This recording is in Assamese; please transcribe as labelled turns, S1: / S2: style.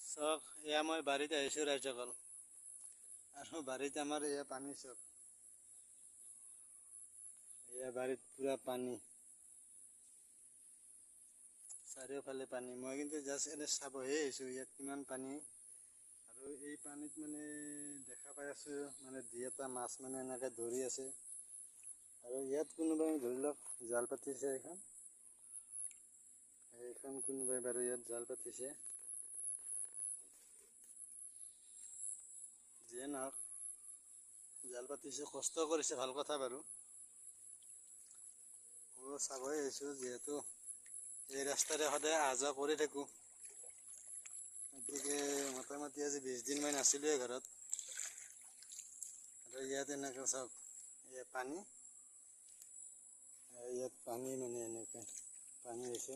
S1: চক এয়া মই বাৰীত আহিছোঁ ৰাইজসকল আৰু বাৰীত আমাৰ এয়া পানী চক এয়া বাৰীত পুৰা পানী চাৰিওফালে পানী মই কিন্তু জাষ্ট এনে চাবহে আহিছোঁ ইয়াত কিমান পানী আৰু এই পানীত মানে দেখা পাই আছোঁ মানে দুই এটা মাছ মানে এনেকৈ ধৰি আছে আৰু ইয়াত কোনোবাই ধৰি লওক জাল পাতিছে এইখন কোনোবাই বাৰু ইয়াত জাল পাতিছে যিয়ে নহওক জাল পাতিছে কষ্ট কৰিছে ভাল কথা বাৰু মই চাবই আহিছোঁ যিহেতু এই ৰাস্তাৰে সদায় অহা যোৱা কৰি থাকোঁ গতিকে মোটামুটি আজি 20 দিনমান আছিলোঁৱে ঘৰত আৰু ইয়াত এনেকৈ চাওক ইয়াত পানী মানে এনেকৈ পানী হৈছে